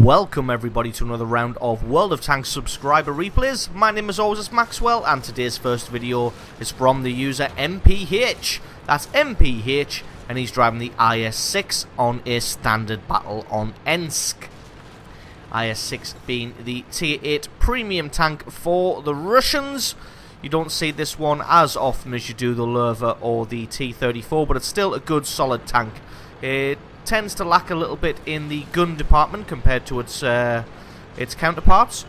Welcome everybody to another round of World of Tanks subscriber replays. My name as always is Maxwell, and today's first video is from the user MPH. That's MPH, and he's driving the IS-6 on a standard battle on Ensk. IS-6 being the tier 8 premium tank for the Russians. You don't see this one as often as you do the Löwe or the T-34, but it's still a good solid tank. It tends to lack a little bit in the gun department compared to its counterparts,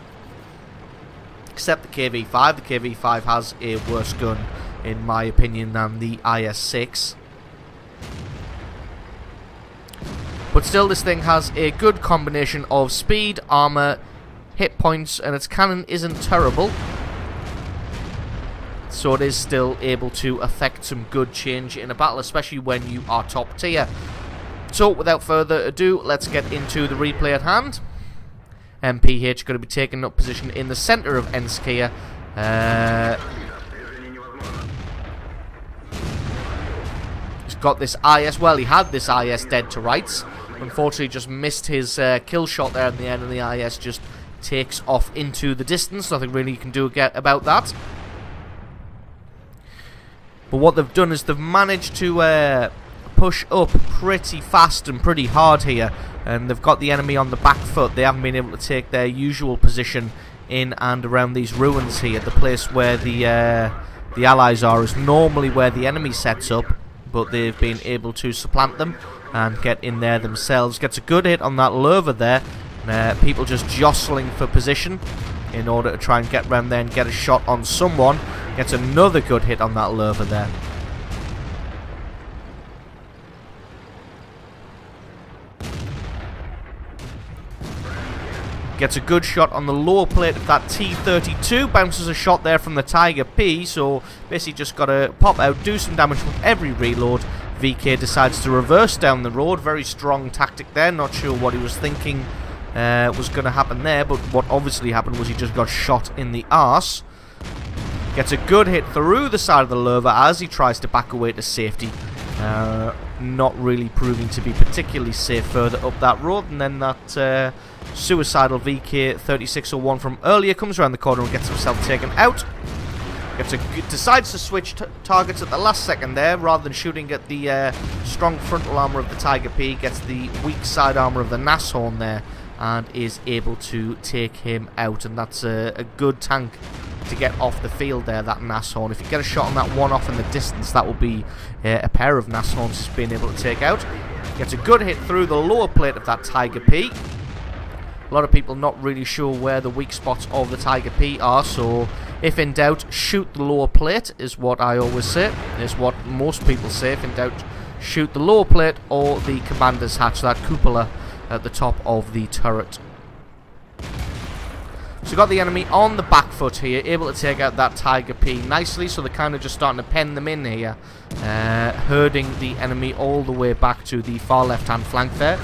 except the KV-5. The KV-5 has a worse gun, in my opinion, than the IS-6. But still, this thing has a good combination of speed, armor, hit points, and its cannon isn't terrible. So it is still able to affect some good change in a battle, especially when you are top tier. So, without further ado, let's get into the replay at hand. MPH going to be taking up position in the centre of Ensk here. He's got this IS, well, he had this IS dead to rights. Unfortunately, just missed his kill shot there at the end, and the IS just takes off into the distance. Nothing really you can do about that. But what they've done is they've managed to push up pretty fast and pretty hard here, and they've got the enemy on the back foot. They haven't been able to take their usual position in and around these ruins here. The place where the allies are is normally where the enemy sets up, but they've been able to supplant them and get in there themselves. Gets a good hit on that Löwe there. People just jostling for position in order to try and get round there and get a shot on someone. Gets another good hit on that Löwe there. Gets a good shot on the lower plate of that T-32. Bounces a shot there from the Tiger P. So basically just got to pop out, do some damage from every reload. VK decides to reverse down the road. Very strong tactic there. Not sure what he was thinking was going to happen there. But what obviously happened was he just got shot in the arse. Gets a good hit through the side of the Löwe as he tries to back away to safety. Not really proving to be particularly safe further up that road. And then that suicidal VK3601 from earlier comes around the corner and gets himself taken out. Decides to switch targets at the last second there. Rather than shooting at the strong frontal armor of the Tiger P, gets the weak side armor of the Nashorn there and is able to take him out. And that's a good tank to get off the field there, that Nashorn. If you get a shot on that one off in the distance, that will be a pair of Nashorns he's been able to take out. Gets a good hit through the lower plate of that Tiger P. A lot of people not really sure where the weak spots of the Tiger P are, so if in doubt, shoot the lower plate is what I always say. Is what most people say. If in doubt, shoot the lower plate or the commander's hatch, that cupola at the top of the turret. So got the enemy on the back foot here, able to take out that Tiger P nicely. So they're kind of just starting to pen them in here, herding the enemy all the way back to the far left-hand flank there.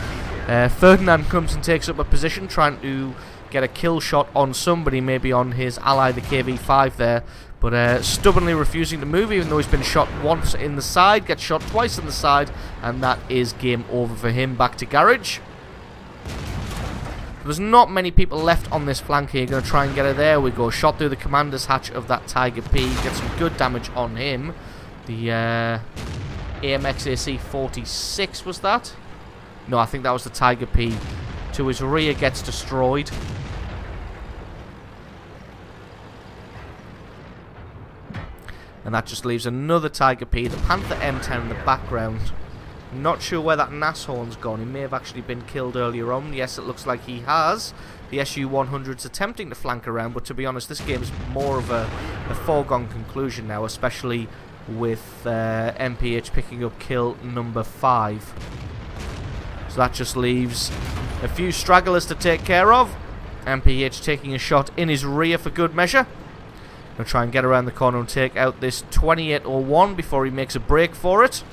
Ferdinand comes and takes up a position, trying to get a kill shot on somebody, maybe on his ally, the KV-5 there, but stubbornly refusing to move, even though he's been shot once in the side, gets shot twice in the side, and that is game over for him. Back to garage. There's not many people left on this flank here. Going to try and get her. There we go. Shot through the commander's hatch of that Tiger P. Get some good damage on him. The AMX AC-46 was that? No, I think that was the Tiger P. To his rear, gets destroyed. And that just leaves another Tiger P. The Panther M10 in the background. Not sure where that Nashorn's gone. He may have actually been killed earlier on. Yes, it looks like he has. The Su-100's attempting to flank around, but to be honest, this game's more of a foregone conclusion now, especially with MPH picking up kill number 5. So that just leaves a few stragglers to take care of. MPH taking a shot in his rear for good measure. Gonna try and get around the corner and take out this 2801 before he makes a break for it.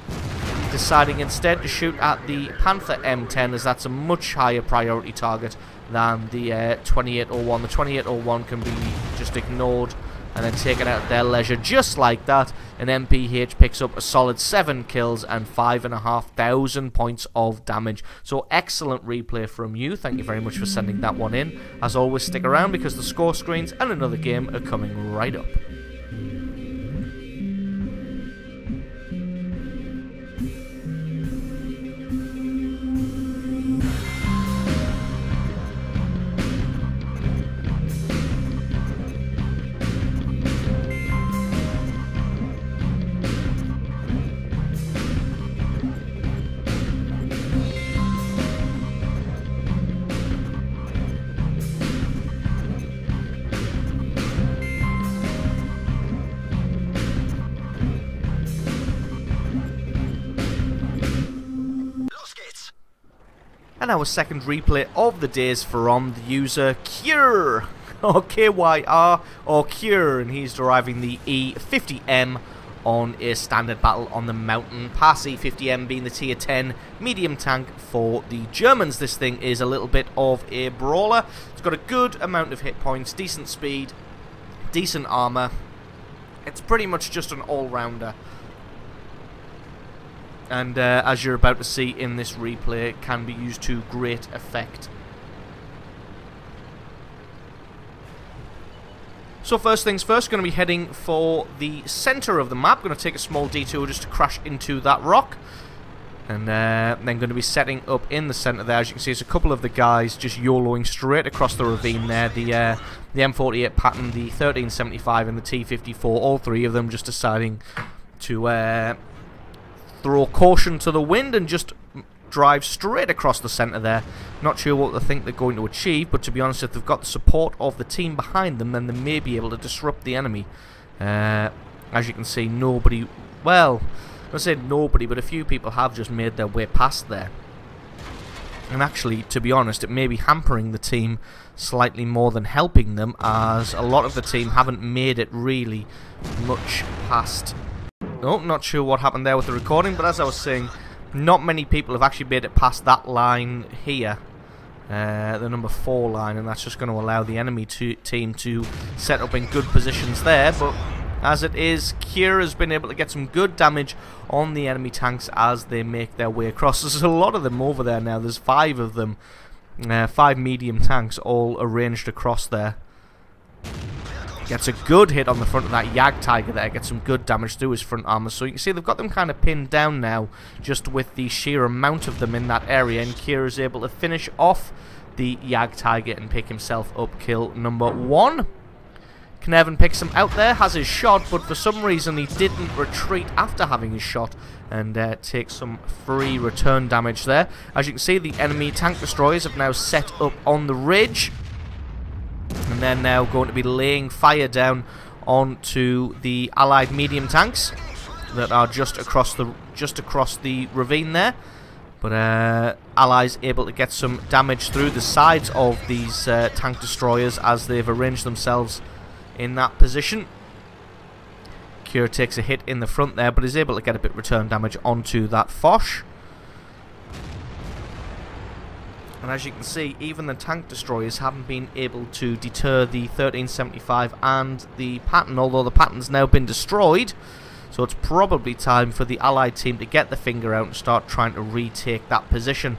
Deciding instead to shoot at the Panther M10, as that's a much higher priority target than the 2801. The 2801 can be just ignored and then take it out at their leisure just like that. And MPH picks up a solid 7 kills and 5,500 points of damage. So excellent replay from you. Thank you very much for sending that one in. As always, stick around because the score screens and another game are coming right up. And our second replay of the day is from the user Cure, or KYR, or Cure, and he's deriving the E50M on a standard battle on the mountain pass. E50M being the tier 10 medium tank for the Germans. This thing is a little bit of a brawler. It's got a good amount of hit points, decent speed, decent armor. It's pretty much just an all-rounder. And as you're about to see in this replay, it can be used to great effect. So first things first, going to be heading for the centre of the map. Going to take a small detour just to crash into that rock. And then going to be setting up in the centre there. As you can see, there's a couple of the guys just YOLOing straight across the ravine there. The M48 Patton, the 1375 and the T54, all three of them just deciding to throw caution to the wind and just drive straight across the centre there. Not sure what they think they're going to achieve, but to be honest, if they've got the support of the team behind them, then they may be able to disrupt the enemy. As you can see, nobody, well, I say nobody, but a few people have just made their way past there. And actually, to be honest, it may be hampering the team slightly more than helping them, as a lot of the team haven't made it really much past. Oh, not sure what happened there with the recording, but as I was saying, not many people have actually made it past that line here, the number 4 line, and that's just going to allow the enemy team to set up in good positions there. But as it is, Cure has been able to get some good damage on the enemy tanks as they make their way across. There's a lot of them over there now. There's 5 of them, 5 medium tanks all arranged across there. Gets a good hit on the front of that Jagdtiger there. Gets some good damage through his front armor. So you can see they've got them kind of pinned down now, just with the sheer amount of them in that area. And Cure is able to finish off the Jagdtiger and pick himself up kill number 1. Knerven picks him out there, has his shot, but for some reason he didn't retreat after having his shot and takes some free return damage there. As you can see, the enemy tank destroyers have now set up on the ridge. And they're now going to be laying fire down onto the allied medium tanks that are just across the ravine there. But allies able to get some damage through the sides of these tank destroyers as they've arranged themselves in that position. Cure takes a hit in the front there, but is able to get a bit of return damage onto that Foch. And as you can see, even the tank destroyers haven't been able to deter the 1375 and the Patton, although the Patton's now been destroyed. So it's probably time for the allied team to get the finger out and start trying to retake that position.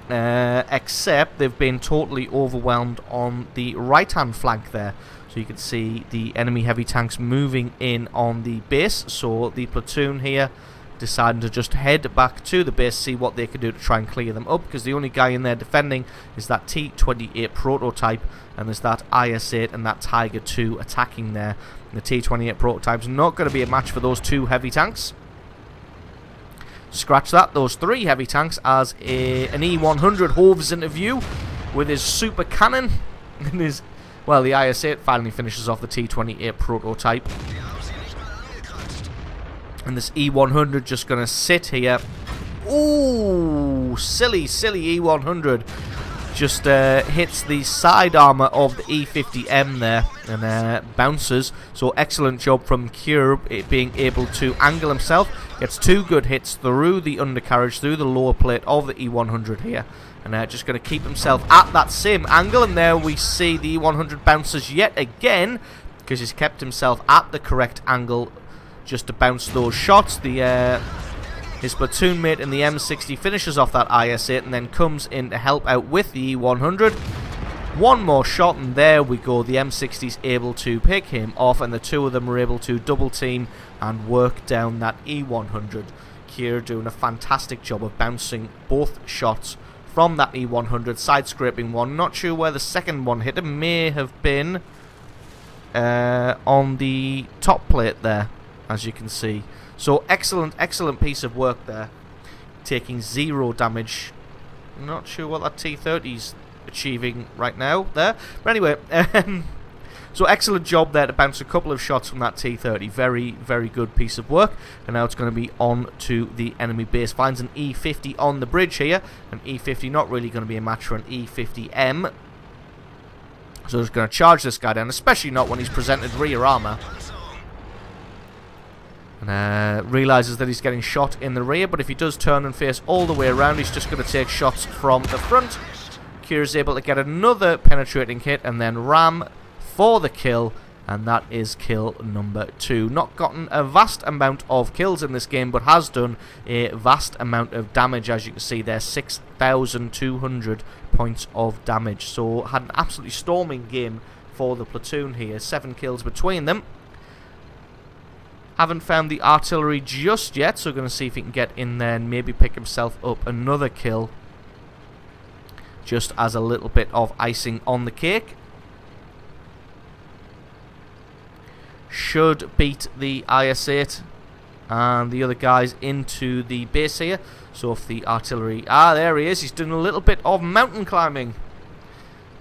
Except they've been totally overwhelmed on the right-hand flank there. So you can see the enemy heavy tanks moving in on the base. So the platoon here deciding to just head back to the base, see what they can do to try and clear them up, because the only guy in there defending is that T28 prototype, and there's that IS-8 and that Tiger 2 attacking there. And the T28 prototype's not going to be a match for those 2 heavy tanks. Scratch that, those 3 heavy tanks, as an E100 hoves into view with his super cannon and his, well, the IS-8 finally finishes off the T28 prototype. And this E100 just going to sit here. Ooh, silly E100. Just hits the side armor of the E50M there and bounces. So excellent job from Cure, being able to angle himself. Gets 2 good hits through the undercarriage, through the lower plate of the E100 here. And just going to keep himself at that same angle. And there we see the E100 bounces yet again. because he's kept himself at the correct angle just to bounce those shots. His platoon mate in the M60 finishes off that IS-8 and then comes in to help out with the E100. One more shot and there we go. The M60's able to pick him off and the two of them are able to double team and work down that E100. Kier doing a fantastic job of bouncing both shots from that E100, side scraping one. Not sure where the second one hit him. May have been on the top plate there, as you can see. So excellent piece of work there, taking 0 damage. Not sure what that T-30's achieving right now there, but anyway, so excellent job there to bounce a couple of shots from that T-30. Very good piece of work. And now it's going to be on to the enemy base. Finds an E-50 on the bridge here. An E-50 not really going to be a match for an E-50M, so it's going to charge this guy down, especially not when he's presented rear armor. And realizes that he's getting shot in the rear, but if he does turn and face all the way around, he's just going to take shots from the front. Kier is able to get another penetrating hit and then ram for the kill, and that is kill number 2. Not gotten a vast amount of kills in this game, but has done a vast amount of damage. As you can see there, 6,200 points of damage. So had an absolutely storming game for the platoon here. 7 kills between them. Haven't found the artillery just yet, so we're going to see if he can get in there and maybe pick himself up another kill, just as a little bit of icing on the cake. Should beat the IS-8 and the other guys into the base here. So if the artillery... there he is. He's doing a little bit of mountain climbing.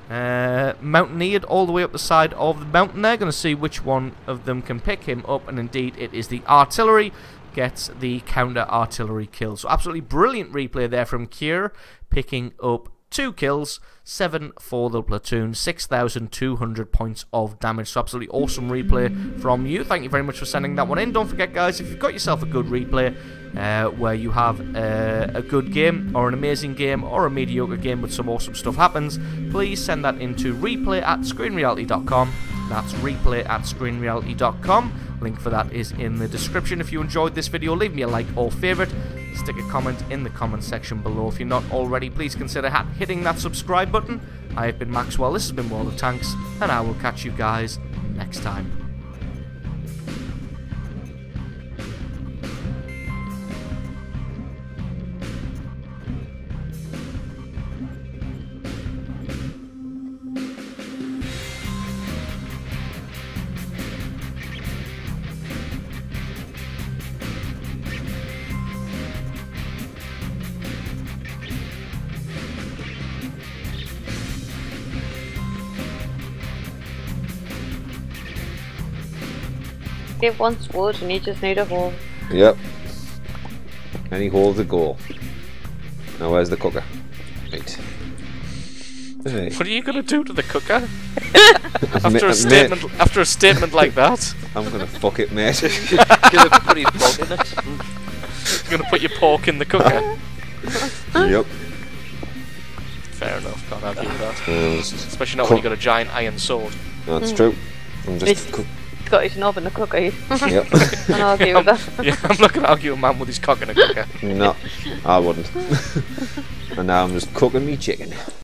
Mountaineered all the way up the side of the mountain there. Going to see which one of them can pick him up, and indeed it is the artillery. Gets the counter artillery kill. So absolutely brilliant replay there from Kier, picking up 2 kills, 7 for the platoon, 6,200 points of damage. So absolutely awesome replay from you. Thank you very much for sending that one in. Don't forget, guys, if you've got yourself a good replay where you have a good game or an amazing game or a mediocre game but some awesome stuff happens, please send that into replay@screenreality.com. That's replay@screenreality.com. Link for that is in the description. If you enjoyed this video, leave me a like or favourite. Stick a comment in the comment section below. If you're not already, please consider hitting that subscribe button. I have been Maxwell, this has been World of Tanks, and I will catch you guys next time. It wants wood and you just need a hole. Yep. Any hole's a goal. Now where's the cooker? Right. Hey. What are you gonna do to the cooker? after a statement like that? I'm gonna fuck it, mate. Gonna put your pork in it. You're gonna put your pork in the cooker? Yep. Fair enough, can't argue with that. Especially not when you got a giant iron sword. That's true. I'm just Scottish knob in the cooker. Yep. I'll argue with that. Yeah, I'm not gonna argue with a man with his cock in a cooker. No, I wouldn't. And now I'm just cooking me chicken.